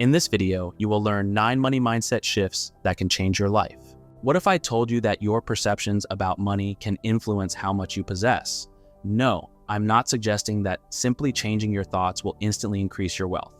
In this video, you will learn 9 money mindset shifts that can change your life. What if I told you that your perceptions about money can influence how much you possess? No, I'm not suggesting that simply changing your thoughts will instantly increase your wealth.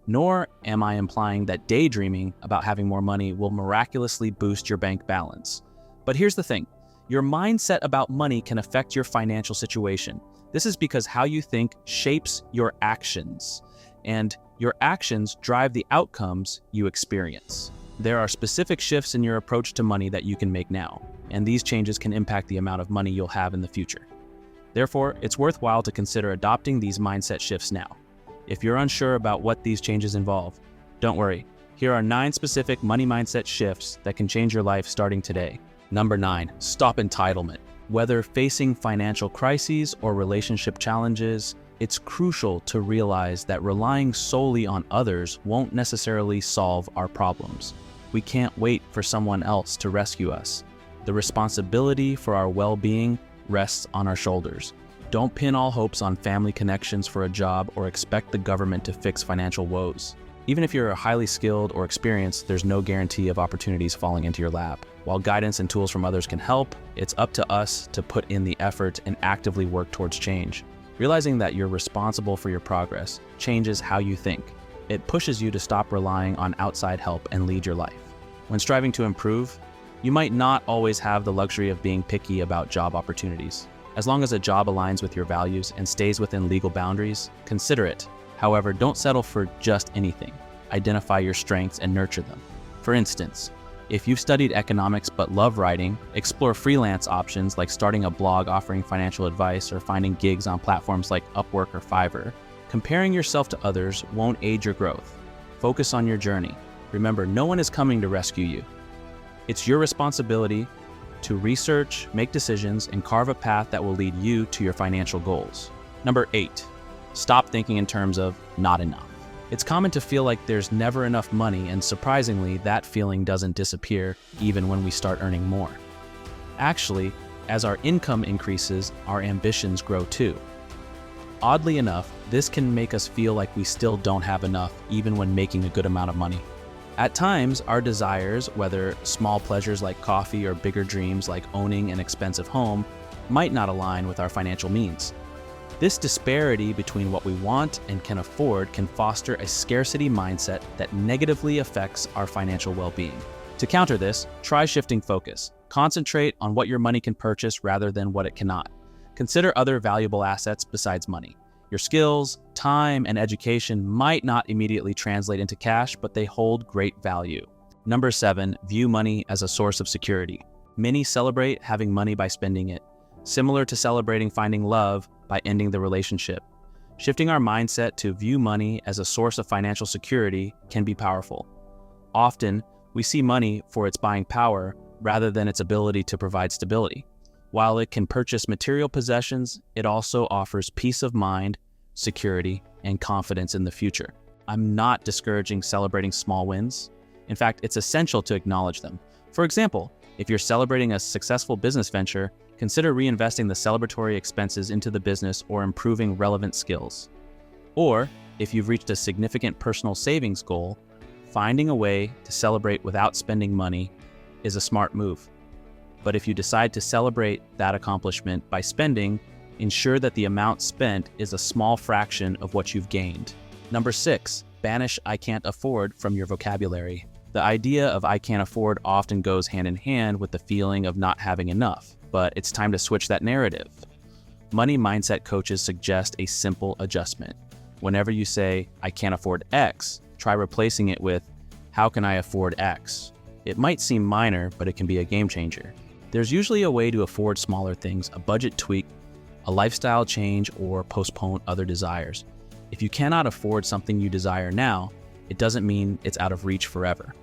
Nor am I implying that daydreaming about having more money will miraculously boost your bank balance. But here's the thing, your mindset about money can affect your financial situation. This is because how you think shapes your actions, and your actions drive the outcomes you experience. There are specific shifts in your approach to money that you can make now, and these changes can impact the amount of money you'll have in the future. Therefore, it's worthwhile to consider adopting these mindset shifts now. If you're unsure about what these changes involve, don't worry. Here are 9 specific money mindset shifts that can change your life starting today. Number 9, stop entitlement. Whether facing financial crises or relationship challenges, it's crucial to realize that relying solely on others won't necessarily solve our problems. We can't wait for someone else to rescue us. The responsibility for our well-being rests on our shoulders. Don't pin all hopes on family connections for a job or expect the government to fix financial woes. Even if you're highly skilled or experienced, there's no guarantee of opportunities falling into your lap. While guidance and tools from others can help, it's up to us to put in the effort and actively work towards change. Realizing that you're responsible for your progress changes how you think. It pushes you to stop relying on outside help and lead your life. When striving to improve, you might not always have the luxury of being picky about job opportunities. As long as a job aligns with your values and stays within legal boundaries, consider it. However, don't settle for just anything. Identify your strengths and nurture them. For instance, if you've studied economics but love writing, explore freelance options like starting a blog offering financial advice or finding gigs on platforms like Upwork or Fiverr. Comparing yourself to others won't aid your growth. Focus on your journey. Remember, no one is coming to rescue you. It's your responsibility to research, make decisions, and carve a path that will lead you to your financial goals. Number 8, stop thinking in terms of not enough. It's common to feel like there's never enough money, and surprisingly, that feeling doesn't disappear even when we start earning more. Actually, as our income increases, our ambitions grow too. Oddly enough, this can make us feel like we still don't have enough even when making a good amount of money. At times, our desires, whether small pleasures like coffee or bigger dreams like owning an expensive home, might not align with our financial means. This disparity between what we want and can afford can foster a scarcity mindset that negatively affects our financial well-being. To counter this, try shifting focus. Concentrate on what your money can purchase rather than what it cannot. Consider other valuable assets besides money. Your skills, time, and education might not immediately translate into cash, but they hold great value. Number 7, view money as a source of security. Many celebrate having money by spending it, similar to celebrating finding love by ending the relationship. Shifting our mindset to view money as a source of financial security can be powerful. Often, we see money for its buying power rather than its ability to provide stability. While it can purchase material possessions, it also offers peace of mind, security, and confidence in the future. I'm not discouraging celebrating small wins. In fact, it's essential to acknowledge them. For example, if you're celebrating a successful business venture, consider reinvesting the celebratory expenses into the business or improving relevant skills. Or, if you've reached a significant personal savings goal, finding a way to celebrate without spending money is a smart move. But if you decide to celebrate that accomplishment by spending, ensure that the amount spent is a small fraction of what you've gained. Number 6, banish "I can't afford" from your vocabulary. The idea of "I can't afford" often goes hand in hand with the feeling of not having enough, but it's time to switch that narrative. Money mindset coaches suggest a simple adjustment. Whenever you say, "I can't afford X," try replacing it with, "How can I afford X?" It might seem minor, but it can be a game changer. There's usually a way to afford smaller things, a budget tweak, a lifestyle change, or postpone other desires. If you cannot afford something you desire now, it doesn't mean it's out of reach forever.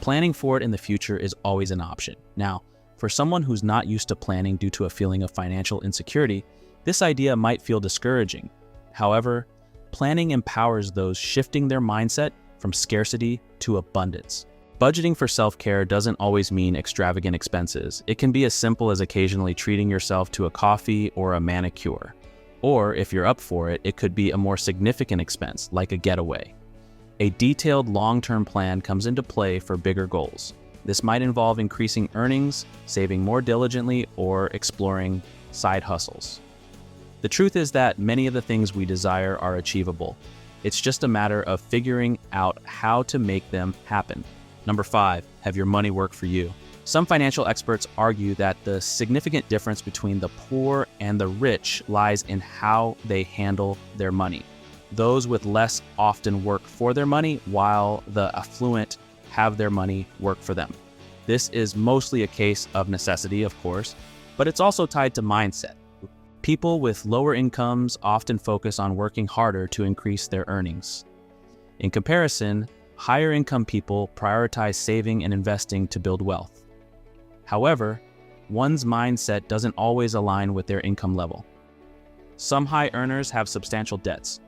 Planning for it in the future is always an option. Now, for someone who's not used to planning due to a feeling of financial insecurity, this idea might feel discouraging. However, planning empowers those shifting their mindset from scarcity to abundance. Budgeting for self-care doesn't always mean extravagant expenses. It can be as simple as occasionally treating yourself to a coffee or a manicure. Or if you're up for it, it could be a more significant expense, like a getaway. A detailed long-term plan comes into play for bigger goals. This might involve increasing earnings, saving more diligently, or exploring side hustles. The truth is that many of the things we desire are achievable. It's just a matter of figuring out how to make them happen. Number 5, have your money work for you. Some financial experts argue that the significant difference between the poor and the rich lies in how they handle their money. Those with less often work for their money, while the affluent have their money work for them. This is mostly a case of necessity, of course, but it's also tied to mindset. People with lower incomes often focus on working harder to increase their earnings. In comparison, higher income people prioritize saving and investing to build wealth. However, one's mindset doesn't always align with their income level. Some high earners have substantial debts,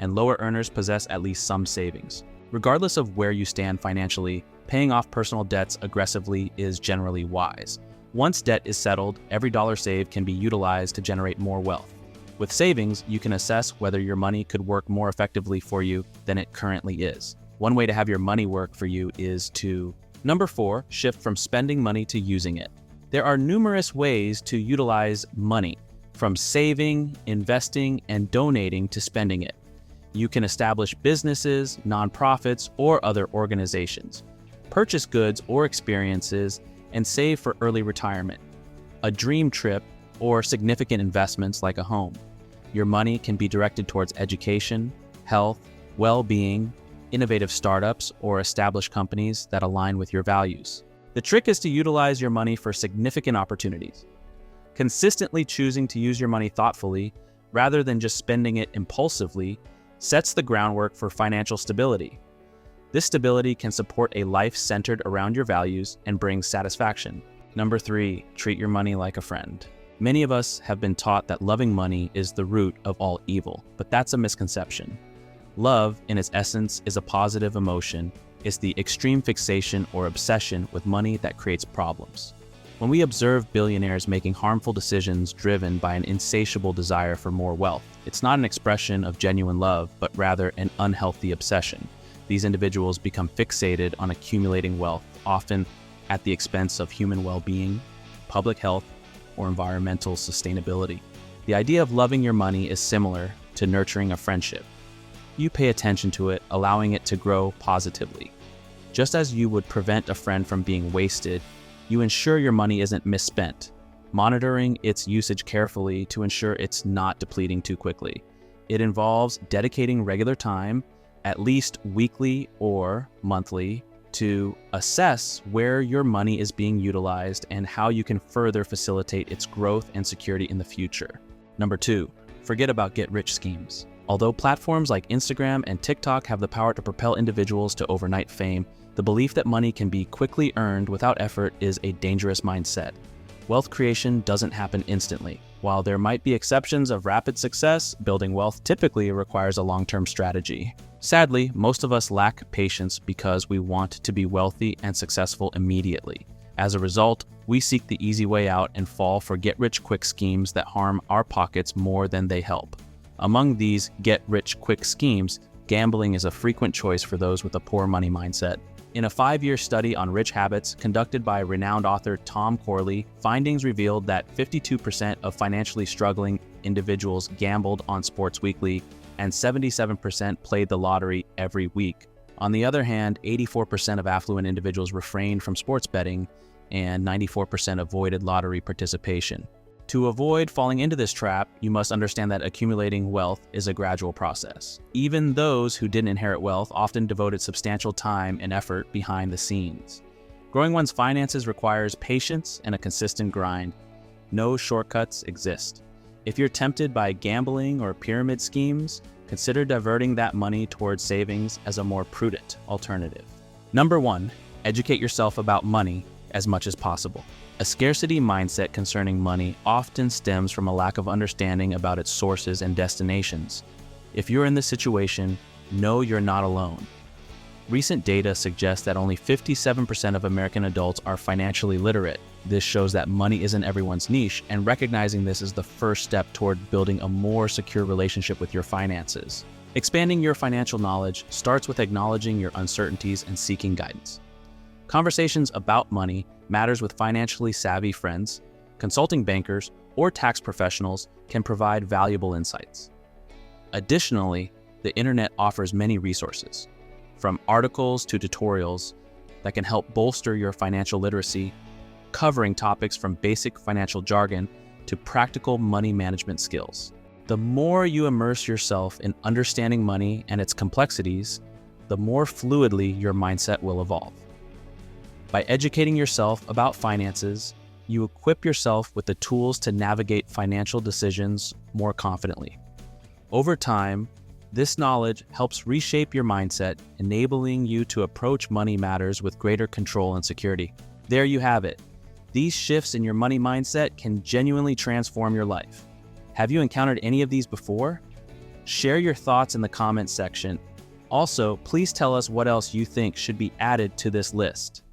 and lower earners possess at least some savings. Regardless of where you stand financially, paying off personal debts aggressively is generally wise. Once debt is settled, every dollar saved can be utilized to generate more wealth. With savings, you can assess whether your money could work more effectively for you than it currently is. One way to have your money work for you is to, number 4, shift from spending money to using it. There are numerous ways to utilize money, from saving, investing, and donating to spending it. You can establish businesses, nonprofits, or other organizations, purchase goods or experiences, and save for early retirement, a dream trip, or significant investments like a home. Your money can be directed towards education, health, well-being, innovative startups, or established companies that align with your values. The trick is to utilize your money for significant opportunities. Consistently choosing to use your money thoughtfully, rather than just spending it impulsively, sets the groundwork for financial stability. This stability can support a life centered around your values and brings satisfaction. Number 3, treat your money like a friend. Many of us have been taught that loving money is the root of all evil, but that's a misconception. Love, in its essence, is a positive emotion. It's the extreme fixation or obsession with money that creates problems. When we observe billionaires making harmful decisions driven by an insatiable desire for more wealth, it's not an expression of genuine love, but rather an unhealthy obsession. These individuals become fixated on accumulating wealth, often at the expense of human well-being, public health, or environmental sustainability. The idea of loving your money is similar to nurturing a friendship. You pay attention to it, allowing it to grow positively. Just as you would prevent a friend from being wasted, you ensure your money isn't misspent, monitoring its usage carefully to ensure it's not depleting too quickly. It involves dedicating regular time, at least weekly or monthly, to assess where your money is being utilized and how you can further facilitate its growth and security in the future. Number 2, forget about get-rich schemes. Although platforms like Instagram and TikTok have the power to propel individuals to overnight fame, the belief that money can be quickly earned without effort is a dangerous mindset. Wealth creation doesn't happen instantly. While there might be exceptions of rapid success, building wealth typically requires a long-term strategy. Sadly, most of us lack patience because we want to be wealthy and successful immediately. As a result, we seek the easy way out and fall for get-rich-quick schemes that harm our pockets more than they help. Among these get-rich-quick schemes, gambling is a frequent choice for those with a poor money mindset. In a 5-year study on rich habits conducted by renowned author Tom Corley, findings revealed that 52% of financially struggling individuals gambled on sports weekly, and 77% played the lottery every week. On the other hand, 84% of affluent individuals refrained from sports betting, and 94% avoided lottery participation. To avoid falling into this trap, you must understand that accumulating wealth is a gradual process. Even those who didn't inherit wealth often devoted substantial time and effort behind the scenes. Growing one's finances requires patience and a consistent grind. No shortcuts exist. If you're tempted by gambling or pyramid schemes, consider diverting that money towards savings as a more prudent alternative. Number 1, educate yourself about money as much as possible. A scarcity mindset concerning money often stems from a lack of understanding about its sources and destinations. If you're in this situation, know you're not alone. Recent data suggests that only 57% of American adults are financially literate. This shows that money isn't everyone's niche, and recognizing this is the first step toward building a more secure relationship with your finances. Expanding your financial knowledge starts with acknowledging your uncertainties and seeking guidance. Conversations about money matters with financially savvy friends, consulting bankers, or tax professionals can provide valuable insights. Additionally, the internet offers many resources, from articles to tutorials that can help bolster your financial literacy, covering topics from basic financial jargon to practical money management skills. The more you immerse yourself in understanding money and its complexities, the more fluidly your mindset will evolve. By educating yourself about finances, you equip yourself with the tools to navigate financial decisions more confidently. Over time, this knowledge helps reshape your mindset, enabling you to approach money matters with greater control and security. There you have it. These shifts in your money mindset can genuinely transform your life. Have you encountered any of these before? Share your thoughts in the comments section. Also, please tell us what else you think should be added to this list.